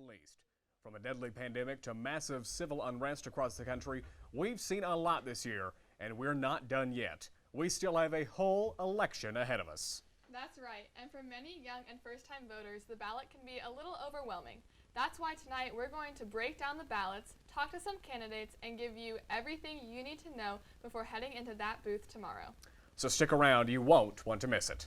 least. From a deadly pandemic to massive civil unrest across the country, we've seen a lot this year, and we're not done yet. We still have a whole election ahead of us. That's right, and for many young and first-time voters, the ballot can be a little overwhelming. That's why tonight we're going to break down the ballots, talk to some candidates, and give you everything you need to know before heading into that booth tomorrow. So stick around, you won't want to miss it.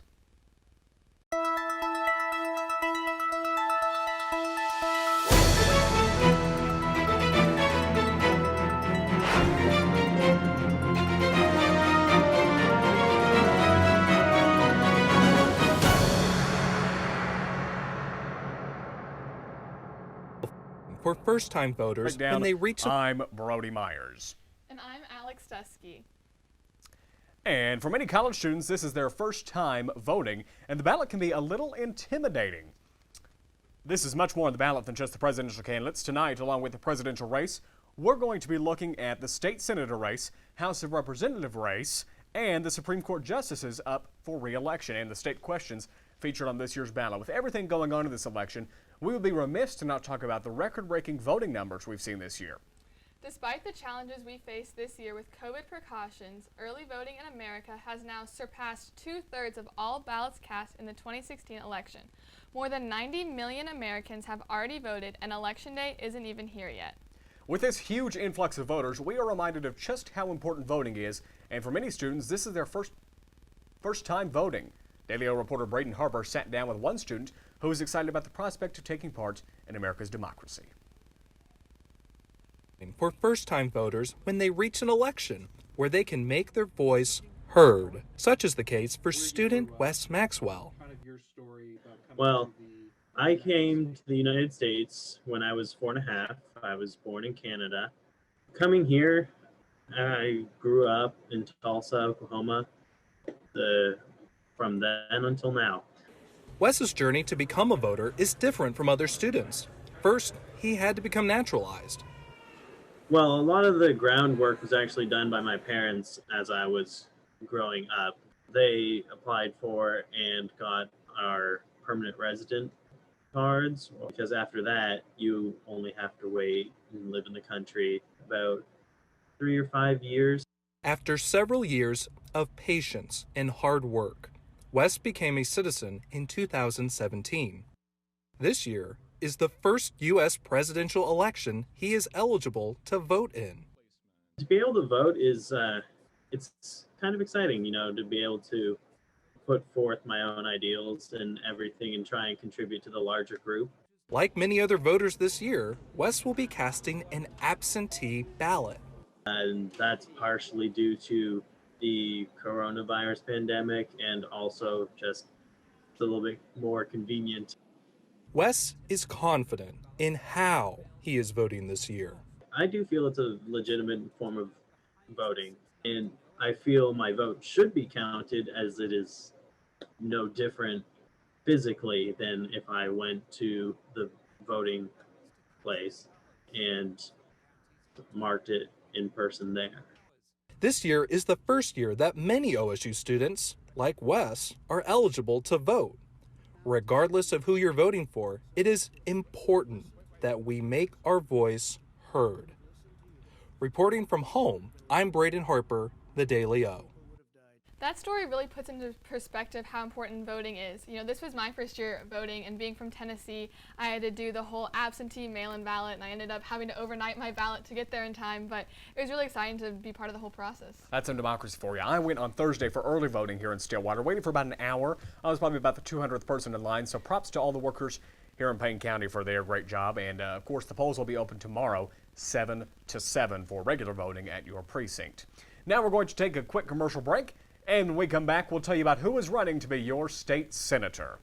For first-time voters, when they reach I'm Brody Myers. And I'm Alex Dusky. And for many college students, this is their first time voting, and the ballot can be a little intimidating. This is much more on the ballot than just the presidential candidates. Tonight, along with the presidential race, we're going to be looking at the state senator race, House of Representative race, and the Supreme Court justices up for re-election, and the state questions featured on this year's ballot. With everything going on in this election, we would be remiss to not talk about the record-breaking voting numbers we've seen this year. Despite the challenges we face this year with COVID precautions, early voting in America has now surpassed 2/3 of all ballots cast in the 2016 election. More than 90 million Americans have already voted, and Election Day isn't even here yet. With this huge influx of voters, we are reminded of just how important voting is, and for many students, this is their first time voting. Daily O reporter Braden Harper sat down with one student who is excited about the prospect of taking part in America's democracy. For first-time voters when they reach an election where they can make their voice heard. Such is the case for student Wes Maxwell. Well, I came to the United States when I was 4.5. I was born in Canada. Coming here, I grew up in Tulsa, Oklahoma, from then until now. Wes's journey to become a voter is different from other students. First, he had to become naturalized. Well, a lot of the groundwork was actually done by my parents as I was growing up. They applied for and got our permanent resident cards, because after that, you only have to wait and live in the country about 3 or 5 years. After several years of patience and hard work, Wes became a citizen in 2017. This year is the first U.S. presidential election he is eligible to vote in. To be able to vote is, it's kind of exciting, to be able to put forth my own ideals and everything and try and contribute to the larger group. Like many other voters this year, Wes will be casting an absentee ballot. And that's partially due to the coronavirus pandemic and also just a little bit more convenient. Wes is confident in how he is voting this year. I do feel it's a legitimate form of voting, and I feel my vote should be counted, as it is no different physically than if I went to the voting place and marked it in person there. This year is the first year that many OSU students, like Wes, are eligible to vote. Regardless of who you're voting for, it is important that we make our voice heard. Reporting from home, I'm Braden Harper, the Daily O. That story really puts into perspective how important voting is. This was my first year voting, and being from Tennessee, I had to do the whole absentee mail-in ballot, and I ended up having to overnight my ballot to get there in time, but it was really exciting to be part of the whole process. That's some democracy for you. I went on Thursday for early voting here in Stillwater, waited for about an hour. I was probably about the 200th person in line, so props to all the workers here in Payne County for their great job, and of course the polls will be open tomorrow, 7 to 7 for regular voting at your precinct. Now we're going to take a quick commercial break. And when we come back, we'll tell you about who is running to be your state senator.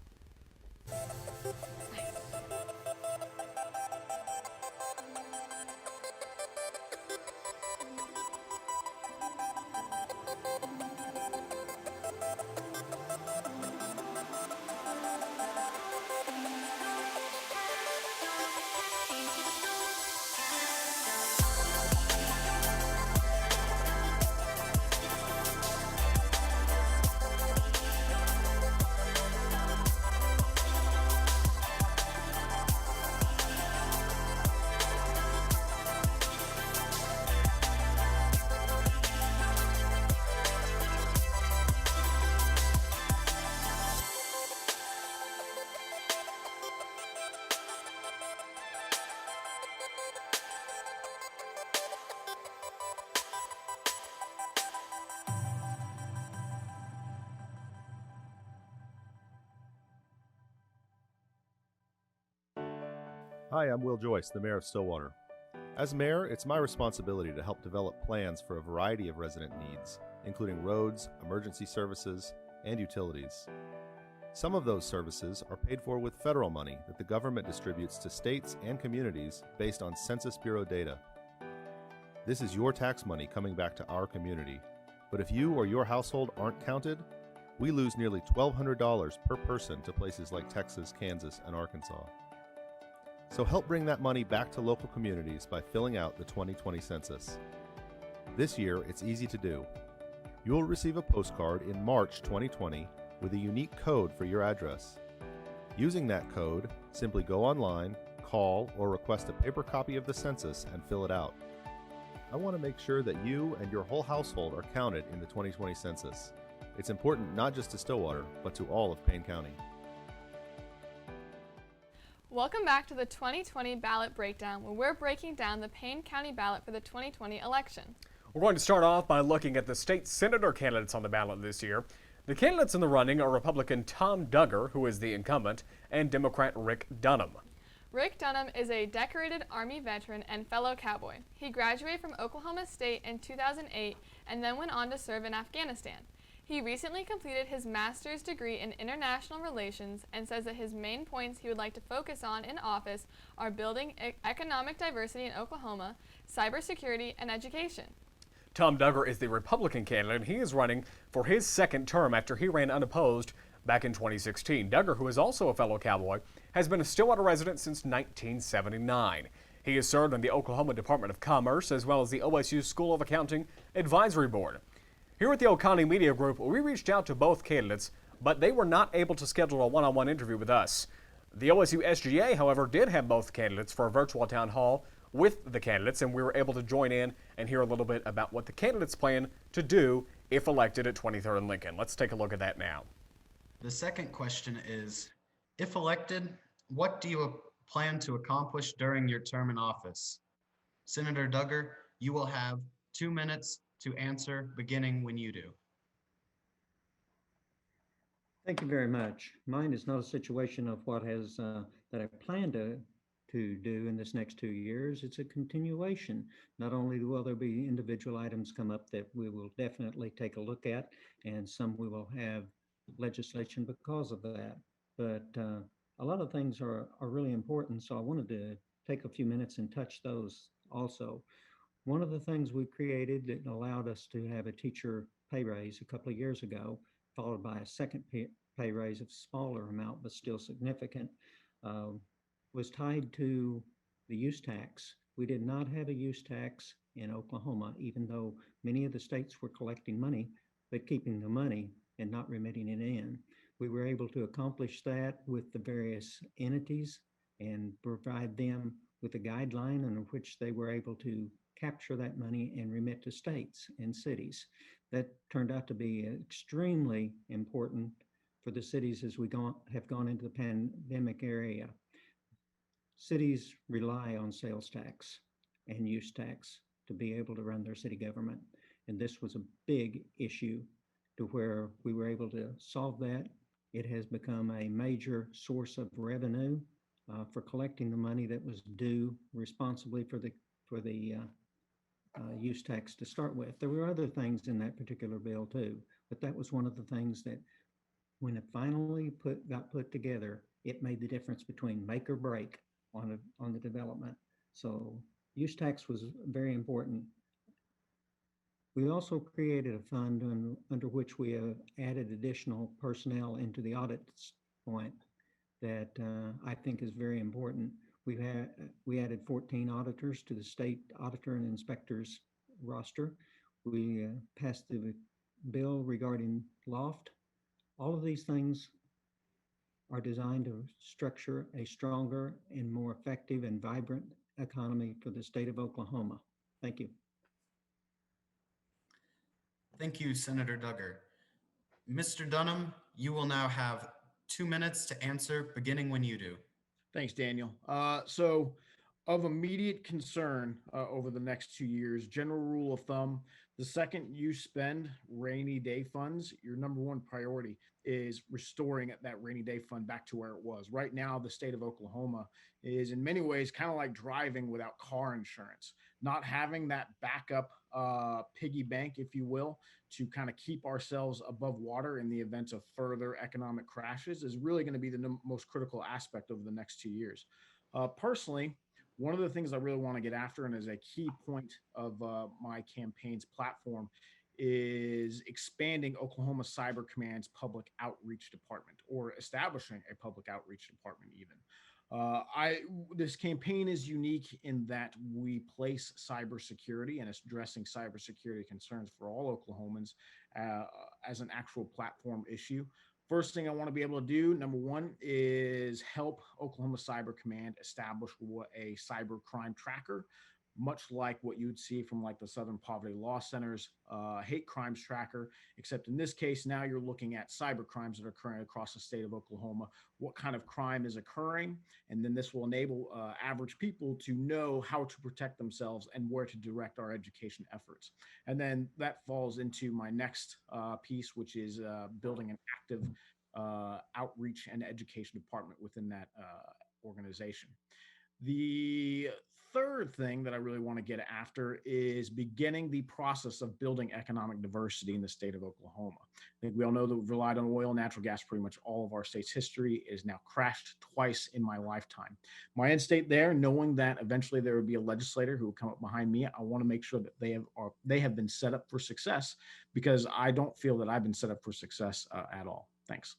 Hi, I'm Will Joyce, the Mayor of Stillwater. As mayor, it's my responsibility to help develop plans for a variety of resident needs, including roads, emergency services, and utilities. Some of those services are paid for with federal money that the government distributes to states and communities based on Census Bureau data. This is your tax money coming back to our community, but if you or your household aren't counted, we lose nearly $1,200 per person to places like Texas, Kansas, and Arkansas. So help bring that money back to local communities by filling out the 2020 census. This year, it's easy to do. You'll receive a postcard in March 2020 with a unique code for your address. Using that code, simply go online, call, or request a paper copy of the census and fill it out. I want to make sure that you and your whole household are counted in the 2020 census. It's important not just to Stillwater, but to all of Payne County. Welcome back to the 2020 ballot breakdown, where we're breaking down the Payne County ballot for the 2020 election. We're going to start off by looking at the state senator candidates on the ballot this year. The candidates in the running are Republican Tom Duggar, who is the incumbent, and Democrat Rick Dunham. Rick Dunham is a decorated Army veteran and fellow cowboy. He graduated from Oklahoma State in 2008 and then went on to serve in Afghanistan. He recently completed his master's degree in international relations and says that his main points he would like to focus on in office are building economic diversity in Oklahoma, cybersecurity, and education. Tom Duggar is the Republican candidate, and he is running for his second term after he ran unopposed back in 2016. Duggar, who is also a fellow cowboy, has been a Stillwater resident since 1979. He has served on the Oklahoma Department of Commerce as well as the OSU School of Accounting Advisory Board. Here at the Oconee Media Group, we reached out to both candidates, but they were not able to schedule a one-on-one interview with us. The OSU SGA, however, did have both candidates for a virtual town hall with the candidates, and we were able to join in and hear a little bit about what the candidates plan to do if elected at 23rd and Lincoln. Let's take a look at that now. The second question is, if elected, what do you plan to accomplish during your term in office? Senator Duggar, you will have 2 minutes to answer, beginning when you do. Thank you very much. Mine is not a situation of what has that I plan to do in this next 2 years. It's a continuation. Not only will there be individual items come up that we will definitely take a look at, and some we will have legislation because of that, but a lot of things are really important. So I wanted to take a few minutes and touch those also. One of the things we created that allowed us to have a teacher pay raise a couple of years ago, followed by a second pay raise of smaller amount, but still significant, was tied to the use tax. We did not have a use tax in Oklahoma, even though many of the states were collecting money, but keeping the money and not remitting it in. We were able to accomplish that with the various entities and provide them with a guideline in which they were able to capture that money and remit to states and cities. That turned out to be extremely important for the cities as we have gone into the pandemic area. Cities rely on sales tax and use tax to be able to run their city government. And this was a big issue to where we were able to solve that. It has become a major source of revenue for collecting the money that was due responsibly for the use tax to start with. There were other things in that particular bill too, but that was one of the things that when it finally got put together, it made the difference between make or break on the development. So use tax was very important. We also created a fund under which we have added additional personnel into the audit point that I think is very important. We added 14 auditors to the state auditor and inspectors roster. We passed the bill regarding loft. All of these things are designed to structure a stronger and more effective and vibrant economy for the state of Oklahoma. Thank you. Thank you, Senator Duggar. Mr. Dunham, you will now have 2 minutes to answer, beginning when you do. Thanks, Daniel. So Of immediate concern over the next 2 years, general rule of thumb, the second you spend rainy day funds, your number one priority is restoring that rainy day fund back to where it was. Right now, the state of Oklahoma is in many ways kind of like driving without car insurance, not having that backup piggy bank, if you will, to kind of keep ourselves above water in the event of further economic crashes is really going to be the most critical aspect over the next 2 years. Personally, one of the things I really want to get after, and is a key point of my campaign's platform, is expanding Oklahoma Cyber Command's public outreach department, or establishing a public outreach department even. This campaign is unique in that we place cybersecurity and addressing cybersecurity concerns for all Oklahomans as an actual platform issue. First thing I want to be able to do, number one, is help Oklahoma Cyber Command establish a cyber crime tracker, much like what you would see from like the Southern Poverty Law Center's hate crimes tracker, except in this case, now you're looking at cyber crimes that are occurring across the state of Oklahoma, what kind of crime is occurring, and then this will enable average people to know how to protect themselves and where to direct our education efforts. And then that falls into my next piece, which is building an active outreach and education department within that organization. The third thing that I really want to get after is beginning the process of building economic diversity in the state of Oklahoma. I think we all know that we've relied on oil and natural gas pretty much all of our state's history. It is now crashed twice in my lifetime. My end state there, knowing that eventually there would be a legislator who will come up behind me, I want to make sure that they have been set up for success, because I don't feel that I've been set up for success at all. Thanks.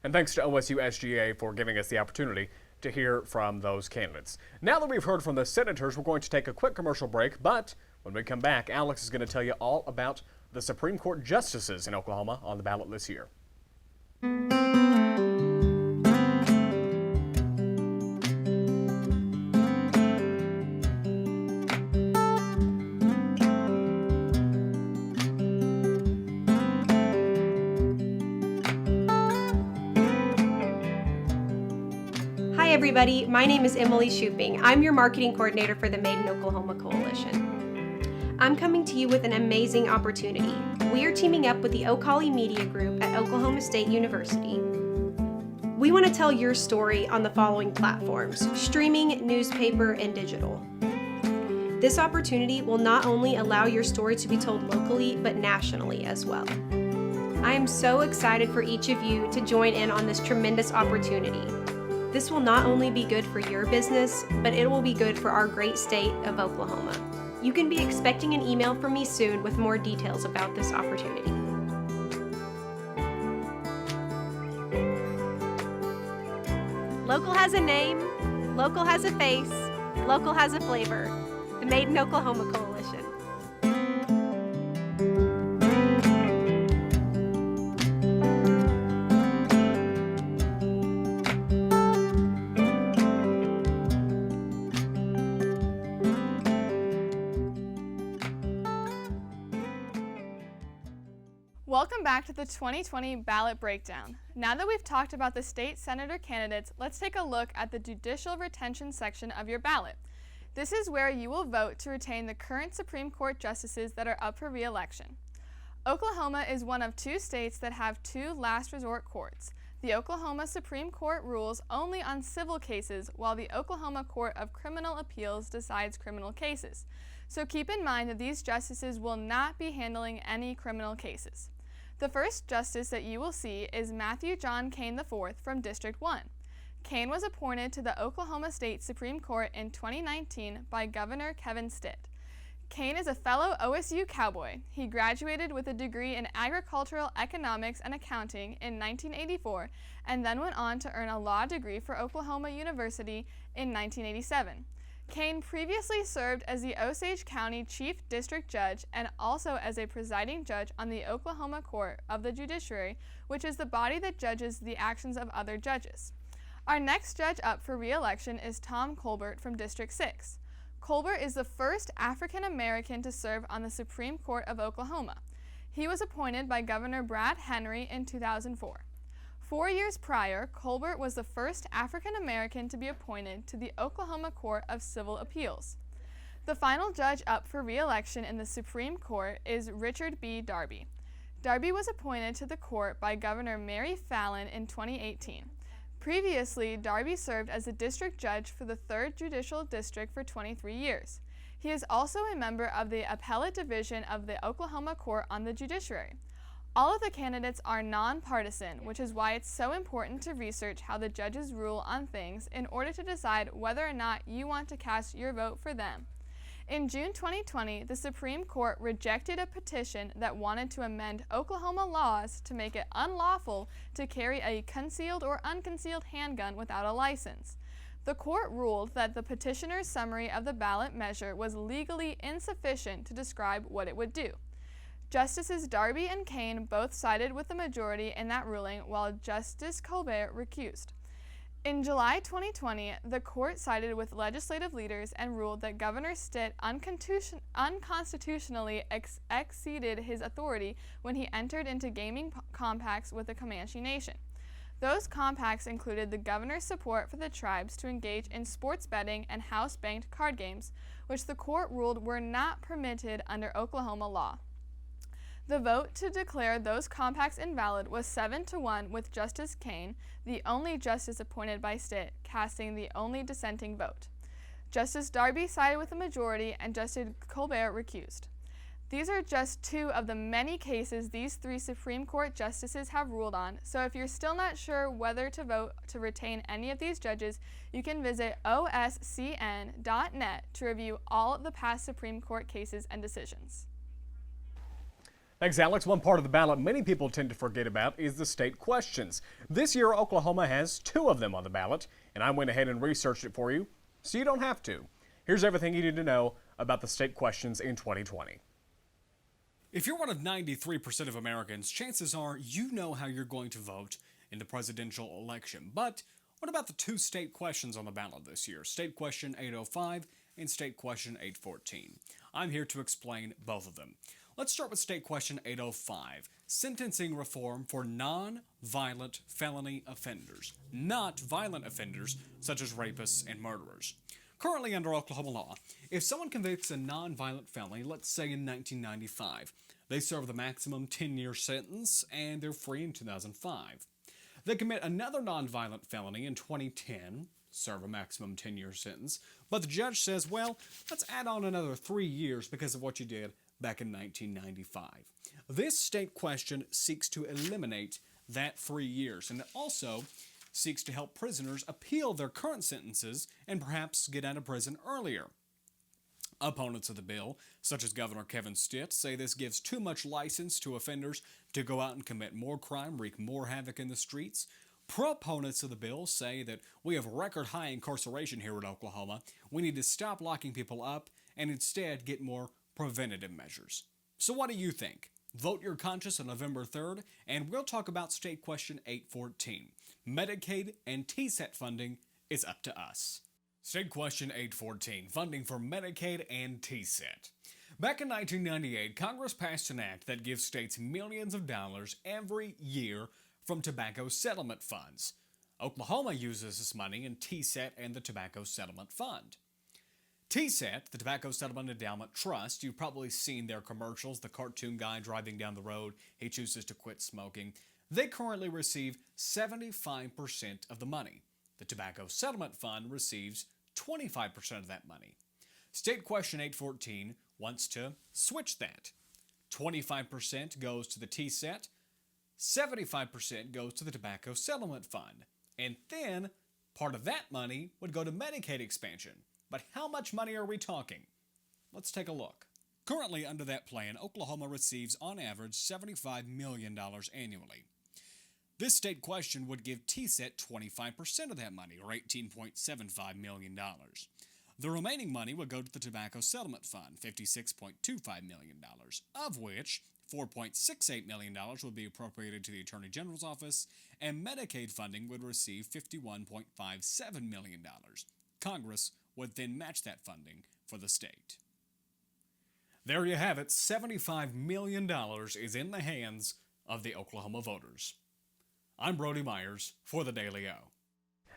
And thanks to OSU SGA for giving us the opportunity to hear from those candidates. Now that we've heard from the senators, we're going to take a quick commercial break, but when we come back, Alex is going to tell you all about the Supreme Court justices in Oklahoma on the ballot this year. Hi everybody, my name is Emily Shooping. I'm your marketing coordinator for the Made in Oklahoma Coalition. I'm coming to you with an amazing opportunity. We are teaming up with the Ocali Media Group at Oklahoma State University. We want to tell your story on the following platforms: streaming, newspaper, and digital. This opportunity will not only allow your story to be told locally, but nationally as well. I am so excited for each of you to join in on this tremendous opportunity. This will not only be good for your business, but it will be good for our great state of Oklahoma. You can be expecting an email from me soon with more details about this opportunity. Local has a name, local has a face, local has a flavor. The Made in Oklahoma Coalition. Welcome back to the 2020 ballot breakdown. Now that we've talked about the state senator candidates, let's take a look at the judicial retention section of your ballot. This is where you will vote to retain the current Supreme Court justices that are up for re-election. Oklahoma is one of 2 states that have 2 last resort courts. The Oklahoma Supreme Court rules only on civil cases, while the Oklahoma Court of Criminal Appeals decides criminal cases. So keep in mind that these justices will not be handling any criminal cases. The first justice that you will see is Matthew John Kane IV from District 1. Kane was appointed to the Oklahoma State Supreme Court in 2019 by Governor Kevin Stitt. Kane is a fellow OSU Cowboy. He graduated with a degree in agricultural economics and accounting in 1984 and then went on to earn a law degree for Oklahoma University in 1987. Kane previously served as the Osage County Chief District Judge and also as a presiding judge on the Oklahoma Court of the Judiciary, which is the body that judges the actions of other judges. Our next judge up for re-election is Tom Colbert from District 6. Colbert is the first African American to serve on the Supreme Court of Oklahoma. He was appointed by Governor Brad Henry in 2004. 4 years prior, Colbert was the first African American to be appointed to the Oklahoma Court of Civil Appeals. The final judge up for re-election in the Supreme Court is Richard B. Darby. Darby was appointed to the court by Governor Mary Fallin in 2018. Previously, Darby served as a district judge for the 3rd Judicial District for 23 years. He is also a member of the Appellate Division of the Oklahoma Court on the Judiciary. All of the candidates are nonpartisan, which is why it's so important to research how the judges rule on things in order to decide whether or not you want to cast your vote for them. In June 2020, the Supreme Court rejected a petition that wanted to amend Oklahoma laws to make it unlawful to carry a concealed or unconcealed handgun without a license. The court ruled that the petitioner's summary of the ballot measure was legally insufficient to describe what it would do. Justices Darby and Kane both sided with the majority in that ruling, while Justice Colbert recused. In July 2020, the court sided with legislative leaders and ruled that Governor Stitt unconstitutionally exceeded his authority when he entered into gaming compacts with the Comanche Nation. Those compacts included the governor's support for the tribes to engage in sports betting and house-banked card games, which the court ruled were not permitted under Oklahoma law. The vote to declare those compacts invalid was 7-1, with Justice Kane, the only justice appointed by Stitt, casting the only dissenting vote. Justice Darby sided with the majority and Justice Colbert recused. These are just 2 of the many cases these 3 Supreme Court justices have ruled on, so if you're still not sure whether to vote to retain any of these judges, you can visit oscn.net to review all of the past Supreme Court cases and decisions. Thanks, Alex. One part of the ballot many people tend to forget about is the state questions. This year, Oklahoma has 2 of them on the ballot, and I went ahead and researched it for you, so you don't have to. Here's everything you need to know about the state questions in 2020. If you're one of 93% of Americans, chances are you know how you're going to vote in the presidential election. But what about the 2 state questions on the ballot this year? State Question 805 and State Question 814. I'm here to explain both of them. Let's start with State Question 805, sentencing reform for non-violent felony offenders, not violent offenders such as rapists and murderers. Currently under Oklahoma law, if someone convicts a non-violent felony, let's say in 1995, they serve the maximum 10-year sentence and they're free in 2005. They commit another non-violent felony in 2010, serve a maximum 10-year sentence, but the judge says, well, let's add on another 3 years because of what you did back in 1995. This state question seeks to eliminate that 3 years, and it also seeks to help prisoners appeal their current sentences and perhaps get out of prison earlier. Opponents of the bill, such as Governor Kevin Stitt, say this gives too much license to offenders to go out and commit more crime, wreak more havoc in the streets. Proponents of the bill say that we have record high incarceration here in Oklahoma. We need to stop locking people up and instead get more preventative measures. So what do you think? Vote your conscience on November 3rd, and we'll talk about State Question 814. Medicaid and TSET funding is up to us. State Question 814, funding for Medicaid and TSET. Back in 1998, Congress passed an act that gives states millions of dollars every year from tobacco settlement funds. Oklahoma uses this money in TSET and the Tobacco Settlement Fund. TSET, the Tobacco Settlement Endowment Trust, you've probably seen their commercials, the cartoon guy driving down the road, he chooses to quit smoking. They currently receive 75% of the money. The Tobacco Settlement Fund receives 25% of that money. State Question 814 wants to switch that. 25% goes to the TSET, 75% goes to the Tobacco Settlement Fund, and then part of that money would go to Medicaid expansion. But how much money are we talking? Let's take a look. Currently, under that plan, Oklahoma receives on average $75 million annually. This state question would give TSET 25% of that money, or $18.75 million. The remaining money would go to the Tobacco Settlement Fund, $56.25 million, of which $4.68 million would be appropriated to the Attorney General's office, and Medicaid funding would receive $51.57 million. Congress would then match that funding for the state. There you have it, $75 million is in the hands of the Oklahoma voters. I'm Brody Myers for the Daily O.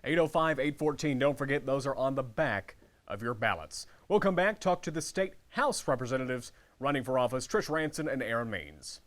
805, 814. Don't forget, those are on the back of your ballots. We'll come back, talk to the state House representatives running for office, Trish Ranson and Aaron Means.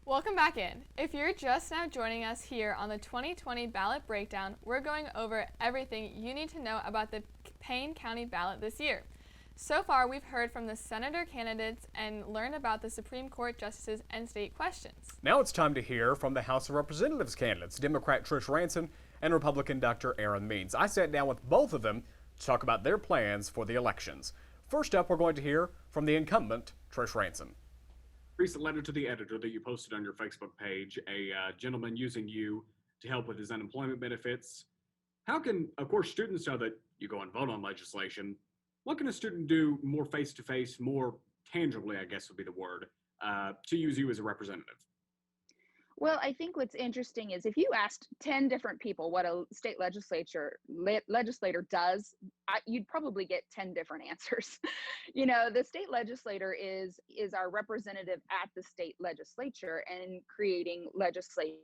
Welcome back in. If you're just now joining us here on the 2020 ballot breakdown, we're going over everything you need to know about the Payne County ballot this year. So far, we've heard from the senator candidates and learned about the Supreme Court justices and state questions. Now it's time to hear from the House of Representatives candidates, Democrat Trish Ranson and Republican Dr. Aaron Means. I sat down with both of them to talk about their plans for the elections. First up, we're going to hear from the incumbent, Trish Ranson. Recent letter to the editor that you posted on your Facebook page, a gentleman using you to help with his unemployment benefits. How can, of course, students know that you go and vote on legislation? What can a student do more face-to-face, more tangibly, I guess would be the word, to use you as a representative? Well, I think what's interesting is if you asked 10 different people what a state legislator does, you'd probably get 10 different answers. You know, the state legislator is our representative at the state legislature and creating legislation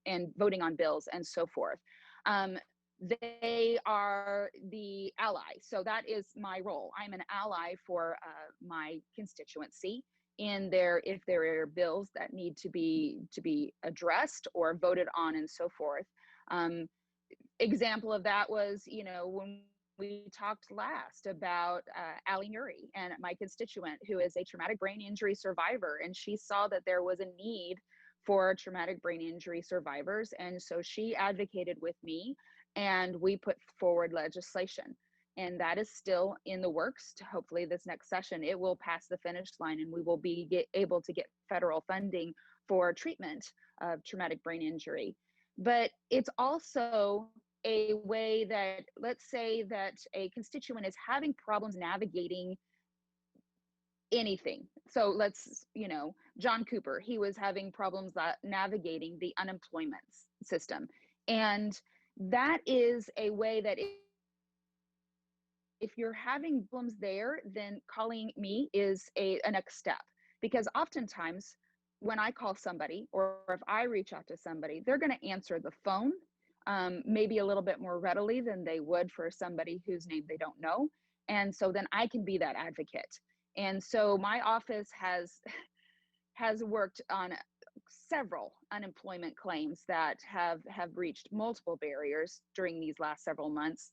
and voting on bills and so forth. They are the ally. So that is my role. I'm an ally for my constituency. If there are bills that need to be addressed or voted on and so forth. Example of that was, you know, when we talked last about Allie Nuri and my constituent who is a traumatic brain injury survivor, and she saw that there was a need for traumatic brain injury survivors, and so she advocated with me and we put forward legislation. And that is still in the works. Hopefully this next session, it will pass the finish line and we will be able to get federal funding for treatment of traumatic brain injury. But it's also a way that, let's say that a constituent is having problems navigating anything. So let's, you know, John Cooper, he was having problems navigating the unemployment system. And that is a way that if you're having problems there, then calling me is a next step. Because oftentimes when I call somebody or if I reach out to somebody, they're going to answer the phone maybe a little bit more readily than they would for somebody whose name they don't know. And so then I can be that advocate. And so my office has worked on several unemployment claims that have reached multiple barriers during these last several months.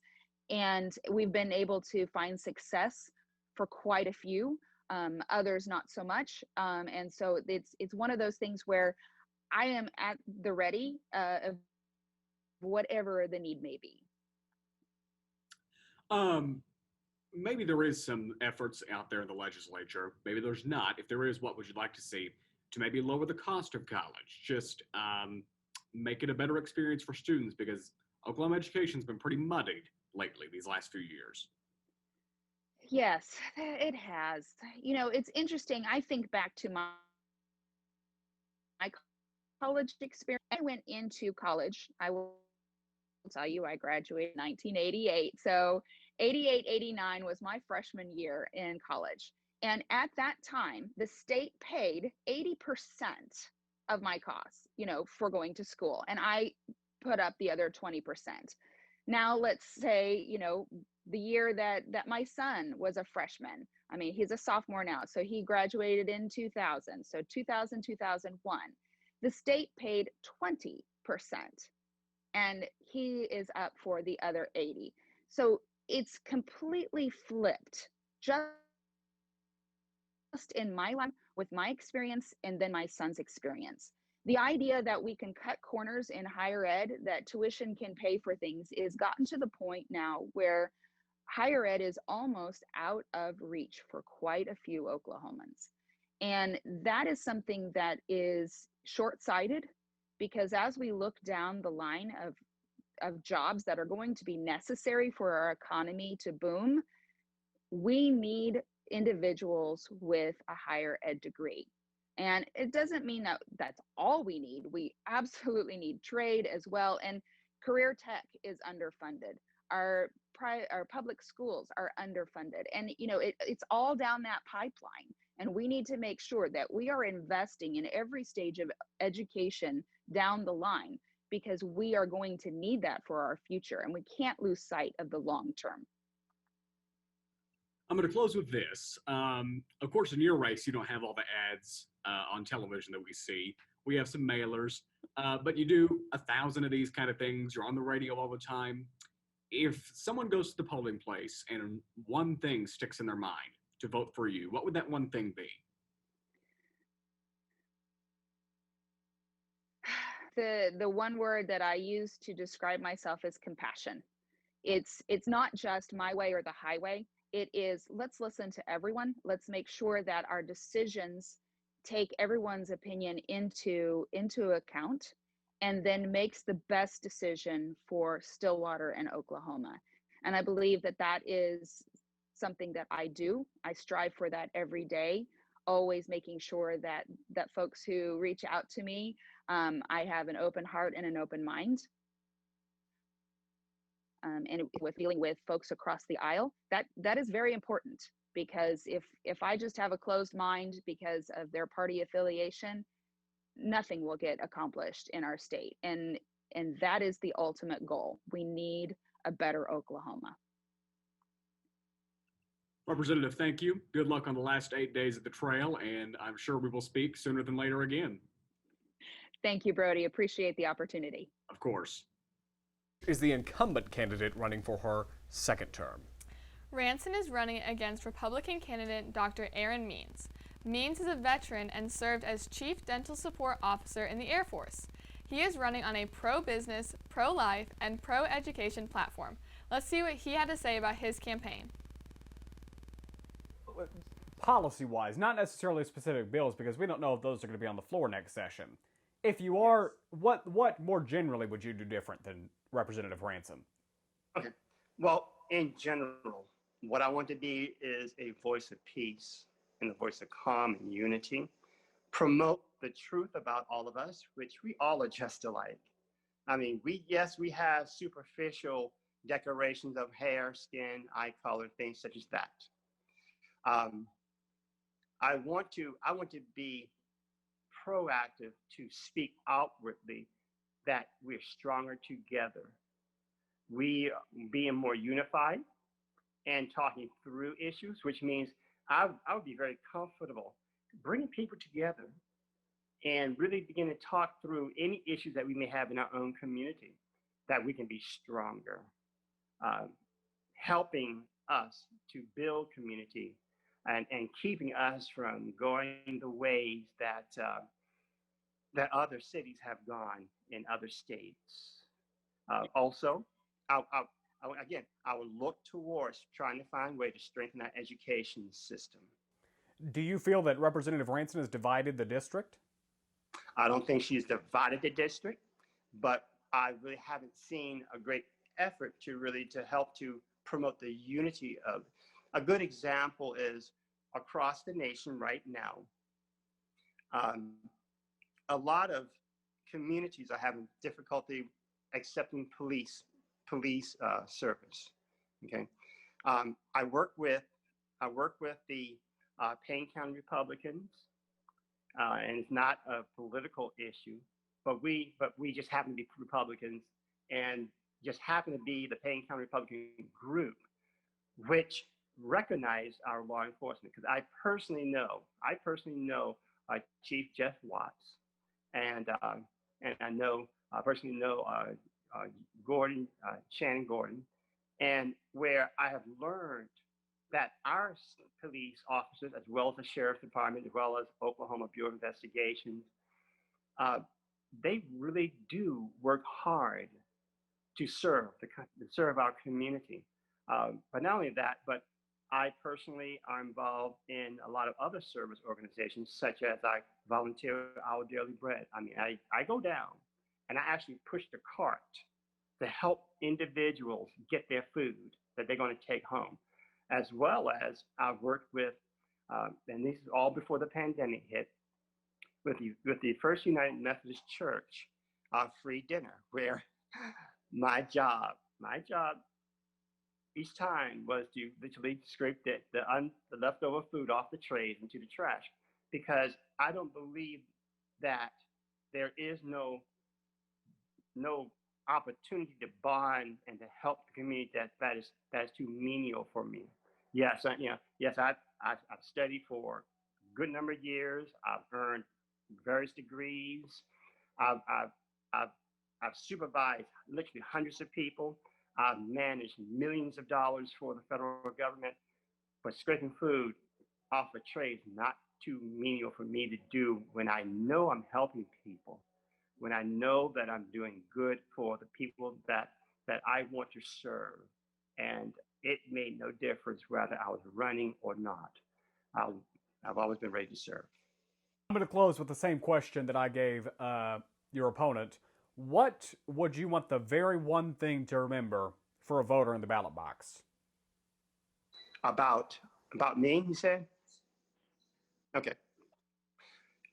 And we've been able to find success for quite a few, others not so much. And so it's one of those things where I am at the ready of whatever the need may be. Maybe there is some efforts out there in the legislature. Maybe there's not. If there is, what would you like to see to maybe lower the cost of college? Just make it a better experience for students, because Oklahoma education's been pretty muddied lately these last few years. Yes, it has. It's interesting. I think back to my college experience. I went into college. I will tell you, I graduated in 1988. So 88, 89 was my freshman year in college. And at that time, the state paid 80% of my costs, for going to school. And I put up the other 20%. Now, let's say, the year that my son was a freshman. I mean, he's a sophomore now, so he graduated in 2000. So 2000, 2001, the state paid 20%, and he is up for the other 80. So it's completely flipped, just in my life with my experience and then my son's experience. The idea that we can cut corners in higher ed, that tuition can pay for things, is gotten to the point now where higher ed is almost out of reach for quite a few Oklahomans. And that is something that is short-sighted, because as we look down the line of jobs that are going to be necessary for our economy to boom, we need individuals with a higher ed degree. And it doesn't mean that that's all we need. We absolutely need trade as well. And career tech is underfunded. Our public schools are underfunded. And, it's all down that pipeline. And we need to make sure that we are investing in every stage of education down the line, because we are going to need that for our future. And we can't lose sight of the long term. I'm going to close with this. Of course, in your race, you don't have all the ads on television that we see. We have some mailers, but you do 1,000 of these kind of things. You're on the radio all the time. If someone goes to the polling place and one thing sticks in their mind to vote for you, what would that one thing be? The one word that I use to describe myself is compassion. It's not just my way or the highway. It is, let's listen to everyone. Let's make sure that our decisions take everyone's opinion into account, and then makes the best decision for Stillwater and Oklahoma. And I believe that is something that I do. I strive for that every day, always making sure that folks who reach out to me, I have an open heart and an open mind. And with dealing with folks across the aisle, that is very important, because if I just have a closed mind because of their party affiliation, nothing will get accomplished in our state. And that is the ultimate goal. We need a better Oklahoma. Representative, thank you. Good luck on the last 8 days of the trail, and I'm sure we will speak sooner than later again. Thank you, Brody. Appreciate the opportunity. Of course. Is the incumbent candidate running for her second term. Ranson is running against Republican candidate Dr. Aaron Means. Means is a veteran and served as Chief Dental Support Officer in the Air Force. He is running on a pro-business, pro-life, and pro-education platform. Let's see what he had to say about his campaign. Policy-wise, not necessarily specific bills, because we don't know if those are going to be on the floor next session. If you are, what more generally would you do different than Representative Ransom? Okay. Well, in general, what I want to be is a voice of peace and a voice of calm and unity. Promote the truth about all of us, which we all are just alike. I mean, we have superficial decorations of hair, skin, eye color, things such as that. I want to be proactive to speak outwardly that we're stronger together. We being more unified and talking through issues, which means I would be very comfortable bringing people together and really begin to talk through any issues that we may have in our own community, that we can be stronger, helping us to build community and keeping us from going the ways that other cities have gone in other states. Also, again, I will look towards trying to find a way to strengthen our education system. Do you feel that Representative Ranson has divided the district? I don't think she's divided the district, but I really haven't seen a great effort to help to promote the unity of. A good example is across the nation right now. A lot of communities are having difficulty accepting police service. Okay, I work with the Payne County Republicans, and it's not a political issue, but we just happen to be Republicans, and just happen to be the Payne County Republican group, which recognize our law enforcement. Because I personally know Chief Jeff Watts, and I personally know Shannon Gordon, and where I have learned that our police officers, as well as the Sheriff's Department, as well as Oklahoma Bureau of Investigations, they really do work hard to serve our community. But not only that, but I personally are involved in a lot of other service organizations, such as I volunteer Our Daily Bread. I mean, I go down and I actually push the cart to help individuals get their food that they're going to take home, as well as I've worked with, and this is all before the pandemic hit, with the First United Methodist Church free dinner, where my job each time was to literally scrape the leftover food off the trays into the trash, because I don't believe that there is no opportunity to bond and to help the community that is too menial for me. Yes, I've studied for a good number of years. I've earned various degrees. I've supervised literally hundreds of people. I've managed millions of dollars for the federal government, but scraping food off a tray is not too menial for me to do when I know I'm helping people, when I know that I'm doing good for the people that I want to serve. And it made no difference whether I was running or not. I've always been ready to serve. I'm going to close with the same question that I gave your opponent. What would you want the very one thing to remember for a voter in the ballot box? About me, he said? Okay.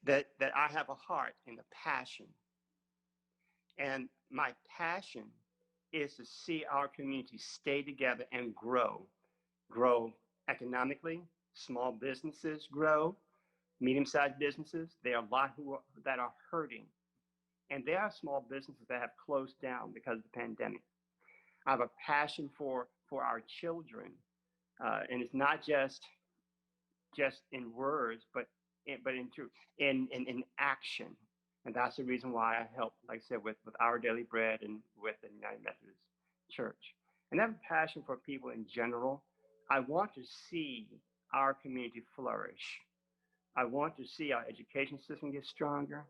That I have a heart and a passion. And my passion is to see our community stay together and grow economically. Small businesses grow, medium-sized businesses. There are a lot that are hurting. And there are small businesses that have closed down because of the pandemic. I have a passion for our children. And it's not just in words, but in action. And that's the reason why I help, like I said, with Our Daily Bread and with the United Methodist Church. And I have a passion for people in general. I want to see our community flourish. I want to see our education system get stronger.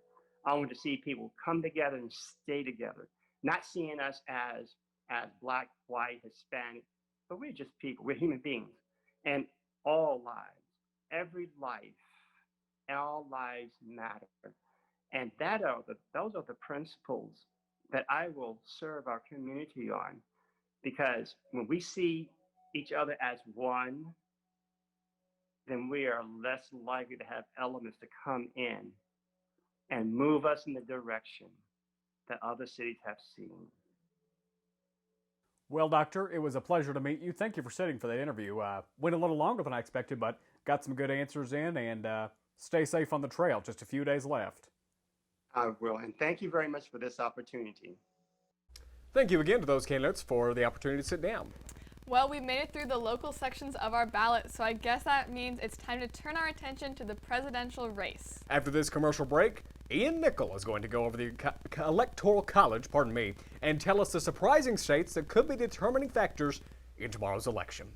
I want to see people come together and stay together, not seeing us as Black, white, Hispanic, but we're just people. We're human beings. And all lives, every life, all lives matter. And those are the principles that I will serve our community on, because when we see each other as one, then we are less likely to have elements to come in and move us in the direction that other cities have seen. Well, Doctor, it was a pleasure to meet you. Thank you for sitting for that interview. Went a little longer than I expected, but got some good answers in, and stay safe on the trail. Just a few days left. I will, and thank you very much for this opportunity. Thank you again to those candidates for the opportunity to sit down. Well, we made it through the local sections of our ballot, so I guess that means it's time to turn our attention to the presidential race. After this commercial break, Ian Nickel is going to go over the Electoral College, and tell us the surprising states that could be determining factors in tomorrow's election.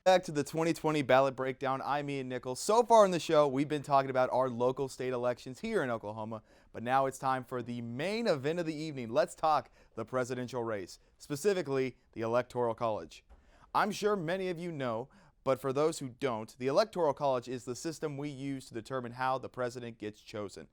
Back to the 2020 ballot breakdown. I'm Ian Nichols. So far in the show, we've been talking about our local state elections here in Oklahoma, but now it's time for the main event of the evening. Let's talk the presidential race, specifically the Electoral College. I'm sure many of you know, but for those who don't, the Electoral College is the system we use to determine how the president gets chosen.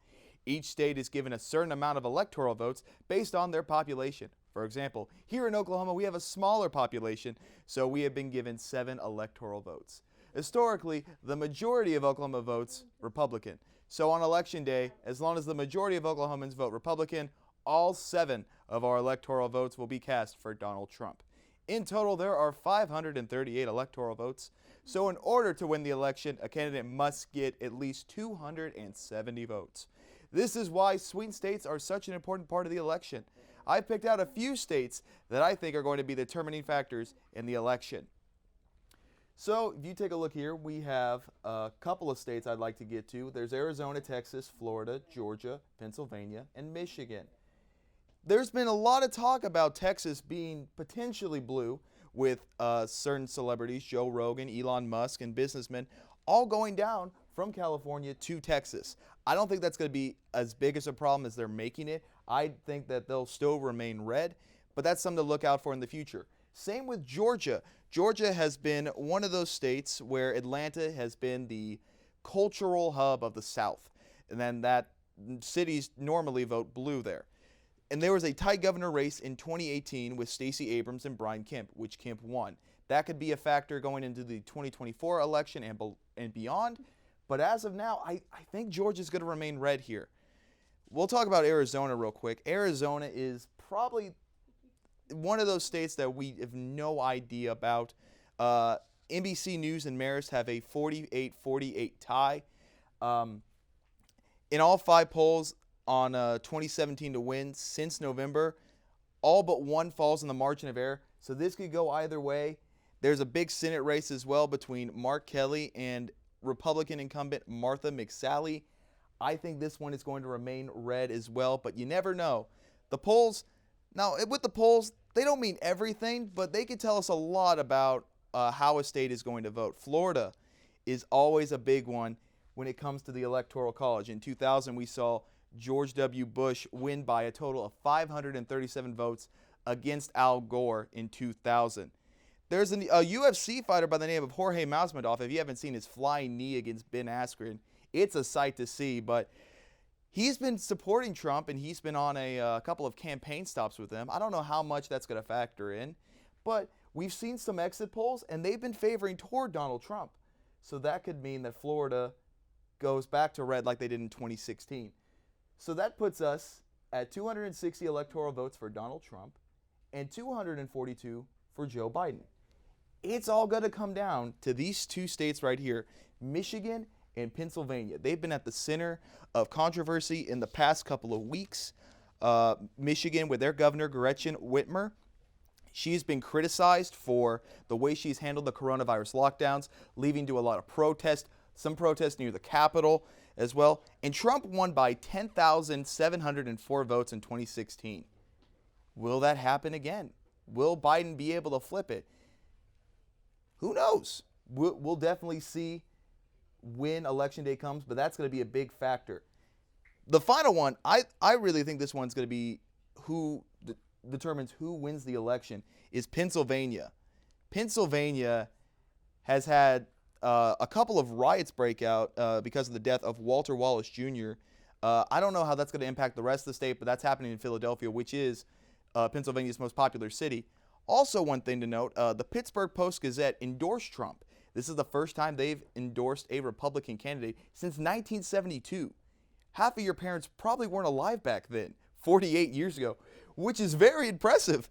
Each state is given a certain amount of electoral votes based on their population. For example, here in Oklahoma, we have a smaller population, so we have been given 7 electoral votes. Historically, the majority of Oklahoma votes Republican. So on Election Day, as long as the majority of Oklahomans vote Republican, all 7 of our electoral votes will be cast for Donald Trump. In total, there are 538 electoral votes. So in order to win the election, a candidate must get at least 270 votes. This is why swing states are such an important part of the election. I've picked out a few states that I think are going to be the determining factors in the election. So if you take a look here, we have a couple of states I'd like to get to. There's Arizona, Texas, Florida, Georgia, Pennsylvania, and Michigan. There's been a lot of talk about Texas being potentially blue with certain celebrities, Joe Rogan, Elon Musk, and businessmen all going down from California to Texas. I don't think that's going to be as big as a problem as they're making it. I think that they'll still remain red, but that's something to look out for in the future. Same with Georgia. Georgia has been one of those states where Atlanta has been the cultural hub of the South, and then that cities normally vote blue there. And there was a tight governor race in 2018 with Stacey Abrams and Brian Kemp, which Kemp won. That could be a factor going into the 2024 election and beyond. But as of now, I think Georgia's going to remain red here. We'll talk about Arizona real quick. Arizona is probably one of those states that we have no idea about. NBC News and Marist have a 48-48 tie. In all 5 polls on 2017 to win since November, all but one falls in the margin of error. So this could go either way. There's a big Senate race as well between Mark Kelly and Republican incumbent Martha McSally. I think this one is going to remain red as well, but you never know. The polls, now with the polls, they don't mean everything, but they can tell us a lot about how a state is going to vote. Florida is always a big one when it comes to the Electoral College. In 2000, we saw George W. Bush win by a total of 537 votes against Al Gore in 2000. There's a UFC fighter by the name of Jorge Masvidal. If you haven't seen his flying knee against Ben Askren, it's a sight to see. But he's been supporting Trump, and he's been on a couple of campaign stops with him. I don't know how much that's going to factor in, but we've seen some exit polls, and they've been favoring toward Donald Trump. So that could mean that Florida goes back to red like they did in 2016. So that puts us at 260 electoral votes for Donald Trump and 242 for Joe Biden. It's all going to come down to these 2 states right here, Michigan and Pennsylvania. They've been at the center of controversy in the past couple of weeks. Michigan with their governor, Gretchen Whitmer. She's been criticized for the way she's handled the coronavirus lockdowns, leading to a lot of protests, some protests near the Capitol as well. And Trump won by 10,704 votes in 2016. Will that happen again? Will Biden be able to flip it? Who knows? We'll definitely see when Election Day comes, but that's going to be a big factor. The final one, I really think this one's going to be who determines who wins the election, is Pennsylvania. Pennsylvania has had a couple of riots break out because of the death of Walter Wallace Jr. I don't know how that's going to impact the rest of the state, but that's happening in Philadelphia, which is Pennsylvania's most popular city. Also, one thing to note, the Pittsburgh Post-Gazette endorsed Trump. This is the first time they've endorsed a Republican candidate since 1972. Half of your parents probably weren't alive back then, 48 years ago, which is very impressive.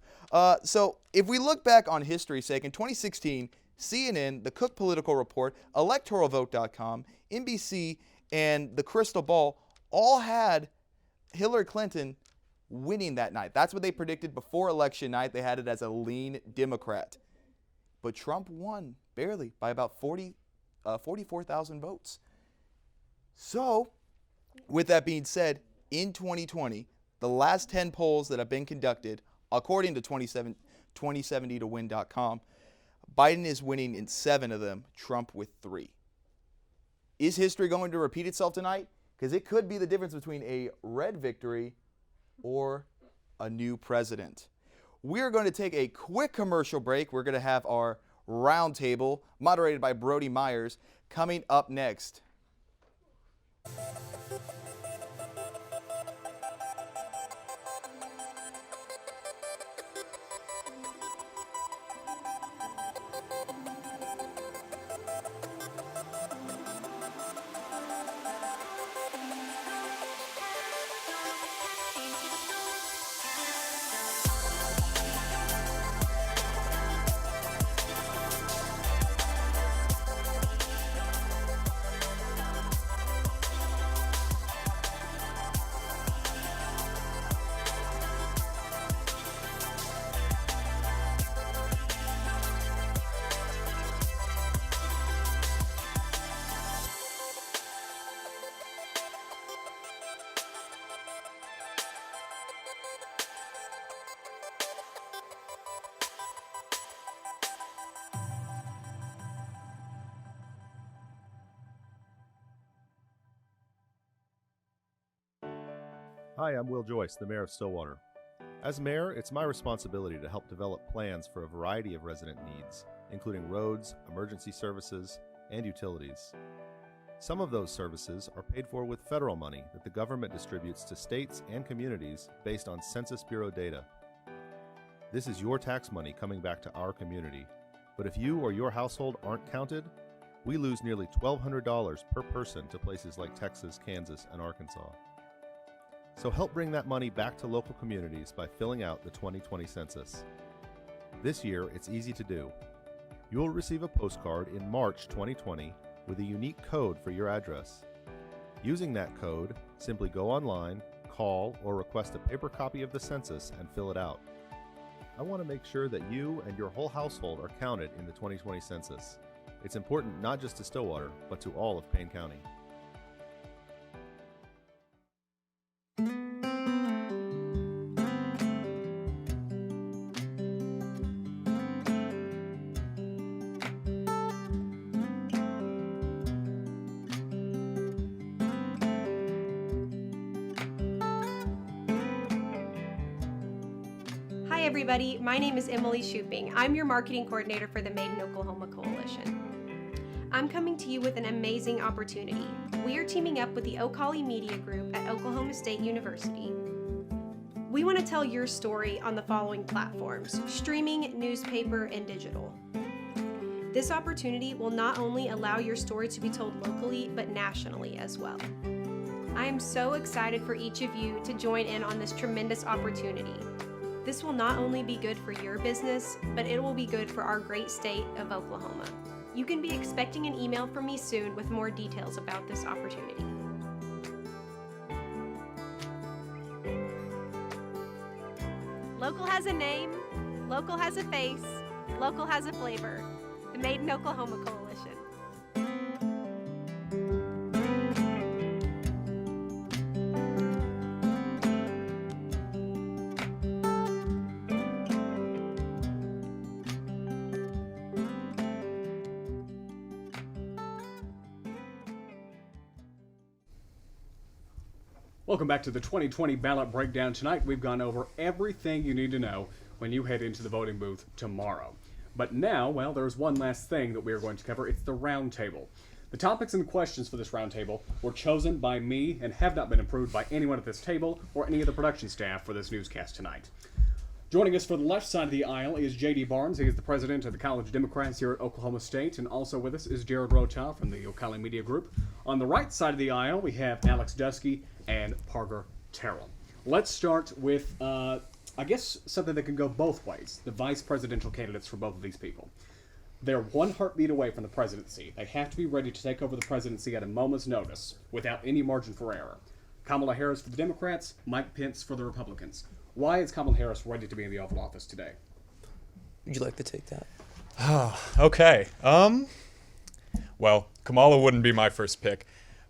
So if we look back on history's sake, in 2016, CNN, the Cook Political Report, electoralvote.com, NBC, and the Crystal Ball all had Hillary Clinton winning that night. That's what they predicted before election night. They had it as a lean Democrat. But Trump won barely by about 44,000 votes. So, with that being said, in 2020, the last 10 polls that have been conducted, according to 2070towin.com, Biden is winning in 7 of them, Trump with 3. Is history going to repeat itself tonight? Because it could be the difference between a red victory or a new president. We're going to take a quick commercial break. We're going to have our roundtable, moderated by Brody Myers, coming up next. Hi, I'm Will Joyce, the Mayor of Stillwater. As Mayor, it's my responsibility to help develop plans for a variety of resident needs, including roads, emergency services, and utilities. Some of those services are paid for with federal money that the government distributes to states and communities based on Census Bureau data. This is your tax money coming back to our community, but if you or your household aren't counted, we lose nearly $1,200 per person to places like Texas, Kansas, and Arkansas. So help bring that money back to local communities by filling out the 2020 census. This year, it's easy to do. You'll receive a postcard in March 2020 with a unique code for your address. Using that code, simply go online, call, or request a paper copy of the census and fill it out. I want to make sure that you and your whole household are counted in the 2020 census. It's important not just to Stillwater, but to all of Payne County. Hi everybody, my name is Emily Shooping. I'm your marketing coordinator for the Made in Oklahoma Coalition. I'm coming to you with an amazing opportunity. We are teaming up with the Ocali Media Group at Oklahoma State University. We want to tell your story on the following platforms: streaming, newspaper, and digital. This opportunity will not only allow your story to be told locally, but nationally as well. I am so excited for each of you to join in on this tremendous opportunity. This will not only be good for your business, but it will be good for our great state of Oklahoma. You can be expecting an email from me soon with more details about this opportunity. Local has a name, local has a face, local has a flavor. The Made in Oklahoma Coalition. Welcome back to the 2020 ballot breakdown. Tonight we've gone over everything you need to know when you head into the voting booth tomorrow. But now, well, there's one last thing that we are going to cover. It's the roundtable. The topics and questions for this roundtable were chosen by me and have not been approved by anyone at this table or any of the production staff for this newscast tonight. Joining us for the left side of the aisle is J.D. Barnes. He is the president of the College Democrats here at Oklahoma State, and also with us is Jared Rotow from the Ocali Media Group. On the right side of the aisle, we have Alex Dusky and Parker Terrell. Let's start with, I guess, something that can go both ways, the vice presidential candidates for both of these people. They're one heartbeat away from the presidency. They have to be ready to take over the presidency at a moment's notice without any margin for error. Kamala Harris for the Democrats, Mike Pence for the Republicans. Why is Kamala Harris ready to be in the Oval Office today? Would you like to take that? Okay. Well, Kamala wouldn't be my first pick,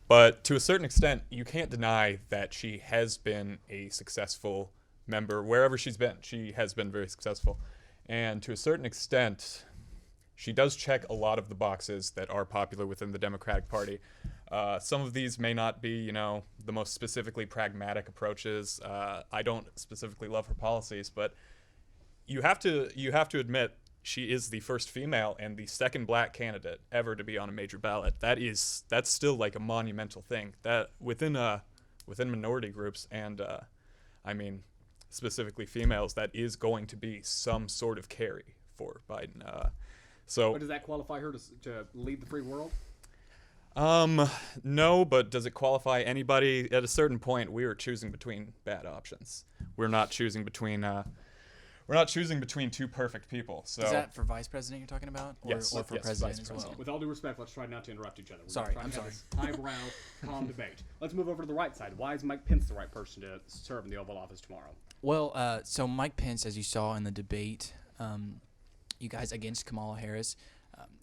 but to a certain extent, you can't deny that she has been a successful member. Wherever she's been, she has been very successful. And to a certain extent, she does check a lot of the boxes that are popular within the Democratic Party. Some of these may not be, the most specifically pragmatic approaches. I don't specifically love her policies, but you have to admit she is the first female and the second black candidate ever to be on a major ballot. That's still like a monumental thing that within minority groups and specifically females, that is going to be some sort of carry for Biden. But does that qualify her to lead the free world? No, but does it qualify anybody? At a certain point, we are choosing between bad options. We're not choosing between two perfect people. So is that for vice president you're talking about? Yes. Or for yes, president vice as well? With all due respect, let's try not to interrupt each other. I'm sorry. Highbrow, calm debate. Let's move over to the right side. Why is Mike Pence the right person to serve in the Oval Office tomorrow? Well, so Mike Pence, as you saw in the debate, you guys against Kamala Harris,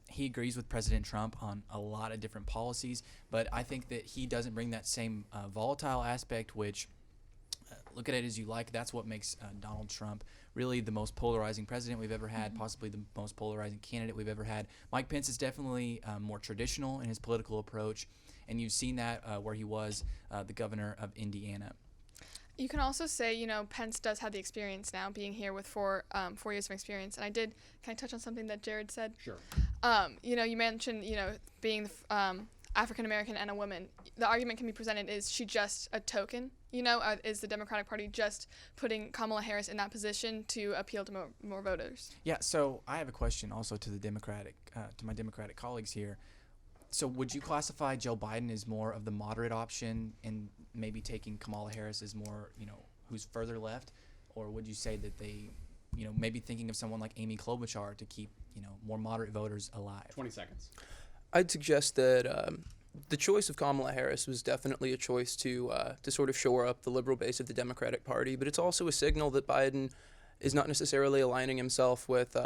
he agrees with President Trump on a lot of different policies, but I think that he doesn't bring that same volatile aspect, which, look at it as you like, that's what makes Donald Trump really the most polarizing president we've ever had, possibly the most polarizing candidate we've ever had. Mike Pence is definitely more traditional in his political approach, and you've seen that where he was the governor of Indiana. You can also say, Pence does have the experience now, being here with 4 years of experience. And can I touch on something that Jared said? Sure. You mentioned, being African-American and a woman. The argument can be presented, is she just a token? Is the Democratic Party just putting Kamala Harris in that position to appeal to more voters? Yeah, so I have a question also to my Democratic colleagues here. So would you classify Joe Biden as more of the moderate option and maybe taking Kamala Harris as more, who's further left? Or would you say that they, maybe thinking of someone like Amy Klobuchar to keep, more moderate voters alive? 20 seconds. I'd suggest that the choice of Kamala Harris was definitely a choice to sort of shore up the liberal base of the Democratic Party, but it's also a signal that Biden is not necessarily aligning himself with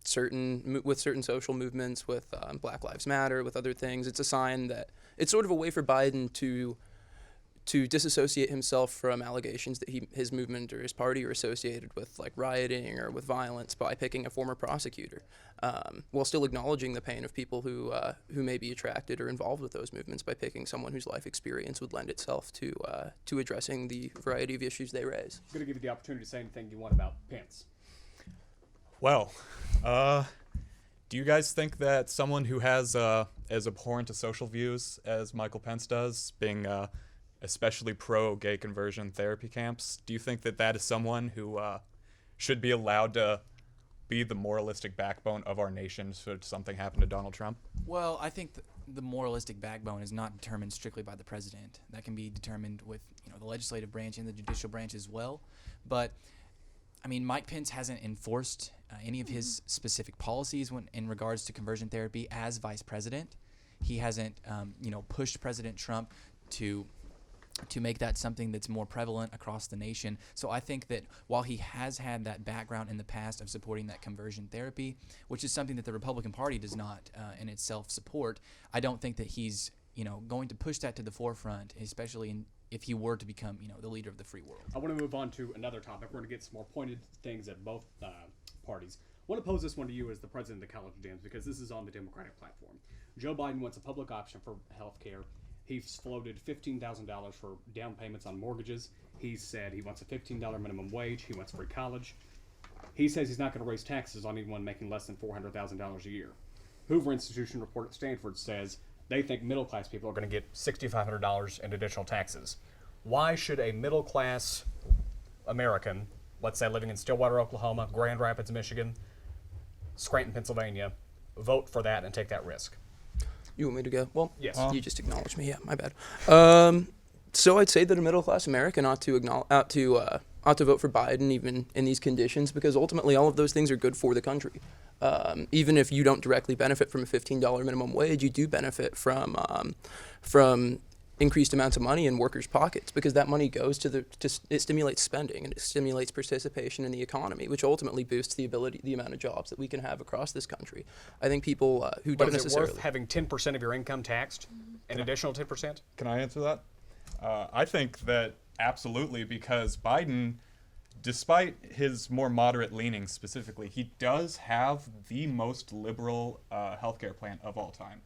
certain social movements, with Black Lives Matter, with other things. It's a sign that it's sort of a way for Biden to disassociate himself from allegations that his movement or his party are associated with, like rioting or with violence, by picking a former prosecutor, while still acknowledging the pain of people who may be attracted or involved with those movements, by picking someone whose life experience would lend itself to addressing the variety of issues they raise. I'm going to give you the opportunity to say anything you want about Pence. Well, do you guys think that someone who has as abhorrent to social views as Michael Pence does, being especially pro-gay conversion therapy camps, do you think that is someone who should be allowed to be the moralistic backbone of our nation should something happen to Donald Trump? Well, I think the moralistic backbone is not determined strictly by the president. That can be determined with the legislative branch and the judicial branch as well. But Mike Pence hasn't enforced any of his specific policies in regards to conversion therapy as vice president. He hasn't, pushed President Trump to make that something that's more prevalent across the nation. So I think that while he has had that background in the past of supporting that conversion therapy, which is something that the Republican Party does not in itself support, I don't think that he's going to push that to the forefront, especially if he were to become the leader of the free world. I want to move on to another topic. We're going to get some more pointed things at both parties. I want to pose this one to you as the president of the College of Dems, because this is on the Democratic platform. Joe Biden wants a public option for health care. He's floated $15,000 for down payments on mortgages. He said he wants a $15 minimum wage. He wants free college. He says he's not going to raise taxes on anyone making less than $400,000 a year. Hoover Institution report at Stanford says they think middle-class people are going to get $6,500 in additional taxes. Why should a middle-class American, let's say living in Stillwater, Oklahoma, Grand Rapids, Michigan, Scranton, Pennsylvania, vote for that and take that risk? You want me to go? Well, yes. You just acknowledged me. Yeah, my bad. So I'd say that a middle-class American ought to vote for Biden even in these conditions, because ultimately all of those things are good for the country. Even if you don't directly benefit from a $15 minimum wage, you do benefit from increased amounts of money in workers' pockets, because that money goes it stimulates spending and it stimulates participation in the economy, which ultimately boosts the amount of jobs that we can have across this country. I think people who don't necessarily... Is it worth having 10% of your income taxed? An additional 10%? Can I answer that? I think that absolutely, because Biden despite his more moderate leanings specifically, he does have the most liberal healthcare plan of all time,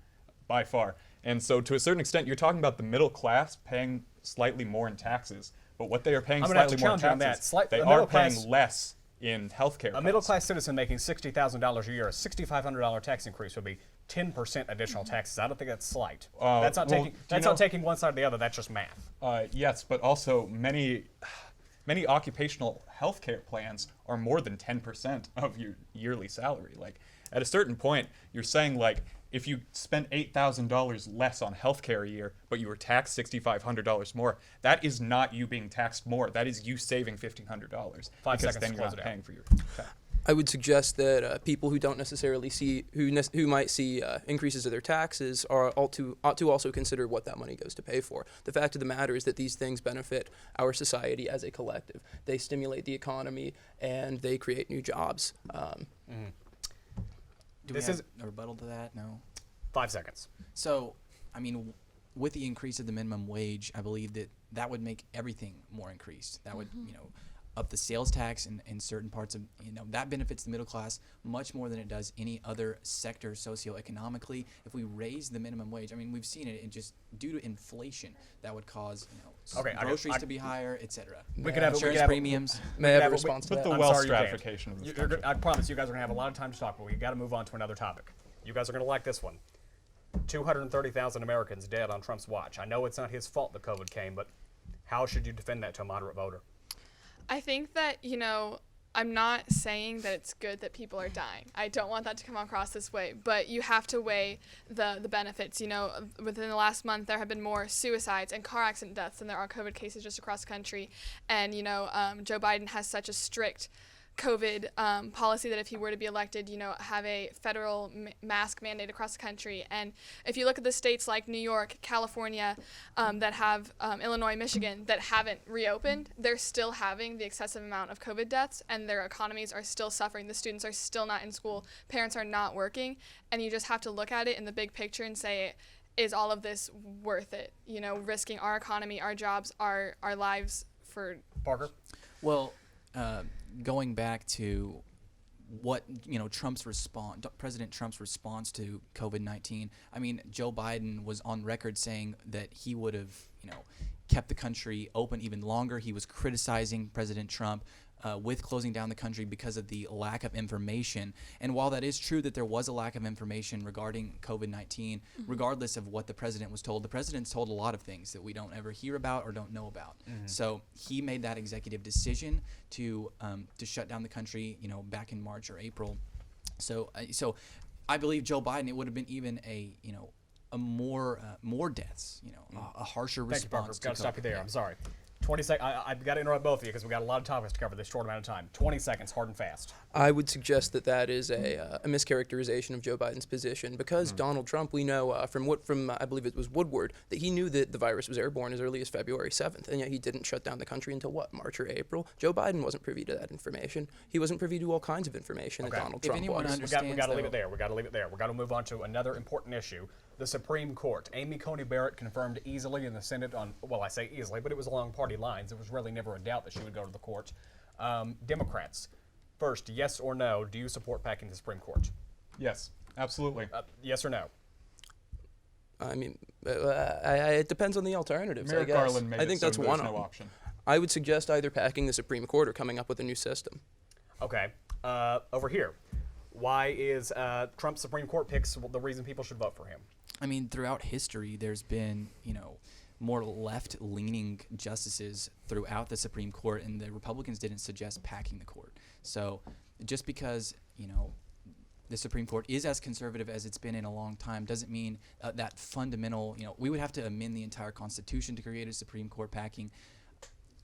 by far. And so to a certain extent, you're talking about the middle class paying slightly more in taxes, but what they are paying slightly more in taxes, they are paying less in healthcare costs. A middle-class citizen making $60,000 a year, a $6,500 tax increase would be 10% additional taxes. I don't think that's slight. That's not taking one side or the other. That's just math. Yes, but also many occupational healthcare plans are more than 10% of your yearly salary. Like, at a certain point, you're saying, like, if you spent $8,000 less on healthcare a year, but you were taxed $6,500 more, that is not you being taxed more. That is you saving $1,500. 5 because seconds then to you're close not it out. paying for your tax. I would suggest that people who don't necessarily see who might see increases of their taxes ought to also consider what that money goes to pay for. The fact of the matter is that these things benefit our society as a collective. They stimulate the economy and they create new jobs. Do we have a rebuttal to that? No. 5 seconds. So, I mean, with the increase of the minimum wage, I believe that would make everything more increased. That would, up the sales tax in certain parts of, that benefits the middle class much more than it does any other sector socioeconomically. If we raise the minimum wage, I mean, we've seen it just due to inflation that would cause, groceries to be higher, etc. We could have insurance premiums. May I have a response to that? The wealth stratification of this country. I promise you guys are going to have a lot of time to talk, but we got to move on to another topic. You guys are going to like this one. 230,000 Americans dead on Trump's watch. I know it's not his fault that COVID came, but how should you defend that to a moderate voter? I think that, I'm not saying that it's good that people are dying. I don't want that to come across this way, but you have to weigh the benefits. Within the last month, there have been more suicides and car accident deaths than there are COVID cases just across the country. And, Joe Biden has such a strict COVID policy that if he were to be elected, have a federal mask mandate across the country. And if you look at the states like New York, California, that have Illinois, Michigan, that haven't reopened, they're still having the excessive amount of COVID deaths, and their economies are still suffering. The students are still not in school. Parents are not working. And you just have to look at it in the big picture and say, is all of this worth it? Risking our economy, our jobs, our lives for... Parker? Well, going back to what President Trump's response to COVID-19. I mean, Joe Biden was on record saying that he would have, kept the country open even longer. He was criticizing President Trump with closing down the country because of the lack of information. And while that is true that there was a lack of information regarding COVID-19, regardless of what the president was told, the president's told a lot of things that we don't ever hear about or don't know about. So he made that executive decision to shut down the country, back in March or April. So I believe Joe Biden, it would have been even a more deaths, a harsher response. Thank you, Parker. Got to stop you there. I'm sorry. 20 seconds. I've got to interrupt both of you because we've got a lot of topics to cover this short amount of time. 20 seconds, hard and fast. I would suggest that is a mischaracterization of Joe Biden's position because Donald Trump, we know from I believe it was Woodward, that he knew that the virus was airborne as early as February 7th, and yet he didn't shut down the country until March or April. Joe Biden wasn't privy to that information. He wasn't privy to all kinds of information that Donald Trump was. We got to leave it there. We got to leave it there. We got to move on to another important issue. The Supreme Court. Amy Coney Barrett confirmed easily in the Senate on, well, I say easily, but it was along party lines. It was really never a doubt that she would go to the court. Democrats, first, yes or no, do you support packing the Supreme Court? Yes, absolutely. Yes or no? I mean, it depends on the alternatives, Merrick I guess. Garland made I think that's one no option. I would suggest either packing the Supreme Court or coming up with a new system. Okay. Over here. Why is Trump's Supreme Court picks the reason people should vote for him? I mean, throughout history, there's been, more left-leaning justices throughout the Supreme Court, and the Republicans didn't suggest packing the court. So just because, the Supreme Court is as conservative as it's been in a long time doesn't mean that fundamental, we would have to amend the entire Constitution to create a Supreme Court packing,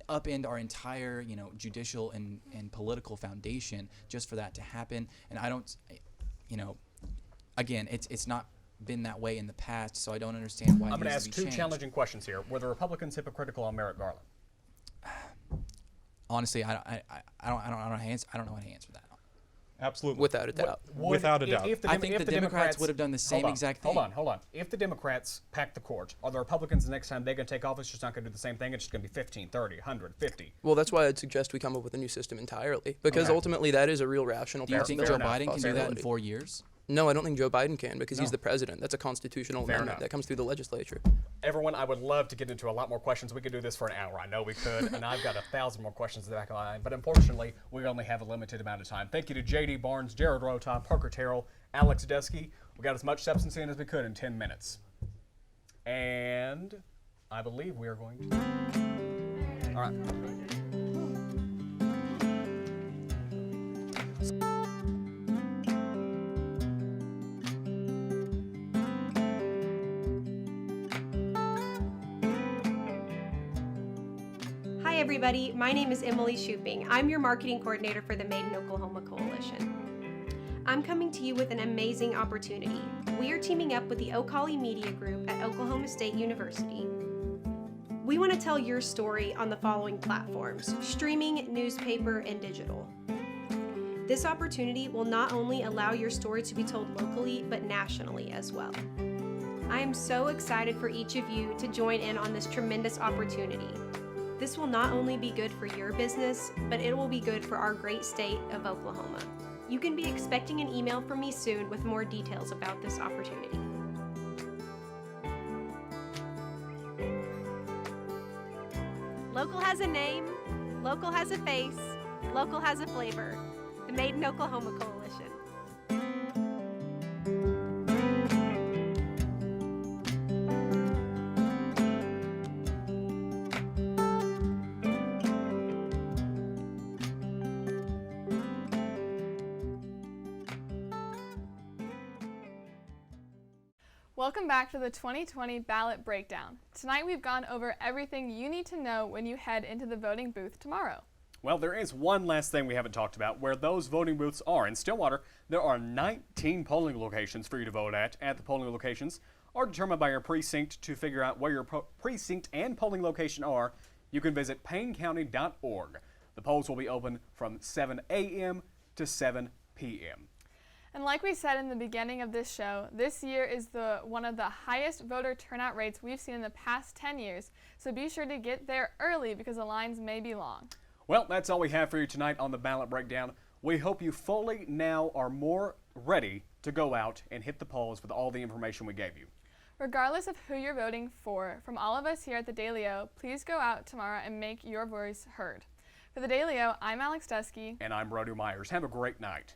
upend our entire, judicial and political foundation just for that to happen. And I don't, again, it's not been that way in the past, so I don't understand why. I'm going to ask two challenging questions here. Were the Republicans hypocritical on Merrick Garland? Honestly, I don't know how to answer that. Absolutely. Without a doubt. Without a doubt. I think the Democrats would have done the same exact thing. Hold on. If the Democrats pack the court, are the Republicans the next time they're going to take office just not going to do the same thing? It's just going to be 15, 30, 100, 50. Well, that's why I'd suggest we come up with a new system entirely, because ultimately that is a real rational Do you think Joe Biden can do that in possibility. 4 years? No, I don't think Joe Biden can, because he's the president. That's a constitutional amendment enough. that comes through the legislature. Everyone, I would love to get into a lot more questions. We could do this for an hour. I know we could, and I've got 1,000 more questions in the back of my mind. But unfortunately, we only have a limited amount of time. Thank you to J.D. Barnes, Jared Rota, Parker Terrell, Alex Deskey. We got as much substance in as we could in 10 minutes. And I believe we are going to... All right. Hi everybody, my name is Emily Shooping. I'm your marketing coordinator for the Made in Oklahoma Coalition. I'm coming to you with an amazing opportunity. We are teaming up with the Ocali Media Group at Oklahoma State University. We want to tell your story on the following platforms: streaming, newspaper, and digital. This opportunity will not only allow your story to be told locally, but nationally as well. I am so excited for each of you to join in on this tremendous opportunity. This will not only be good for your business, but it will be good for our great state of Oklahoma. You can be expecting an email from me soon with more details about this opportunity. Local has a name, local has a face, local has a flavor. The Made in Oklahoma Coalition. Welcome back to the 2020 ballot breakdown. Tonight we've gone over everything you need to know when you head into the voting booth tomorrow. Well, there is one last thing we haven't talked about, where those voting booths are. In Stillwater, there are 19 polling locations for you to vote at. The polling locations are determined by your precinct. To figure out where your precinct and polling location are, you can visit paynecounty.org. The polls will be open from 7 a.m. to 7 p.m. And like we said in the beginning of this show, this year is one of the highest voter turnout rates we've seen in the past 10 years, so be sure to get there early because the lines may be long. Well, that's all we have for you tonight on the ballot breakdown. We hope you fully now are more ready to go out and hit the polls with all the information we gave you. Regardless of who you're voting for, from all of us here at the Daily O, please go out tomorrow and make your voice heard. For the Daily O, I'm Alex Deskey. And I'm Brody Myers. Have a great night.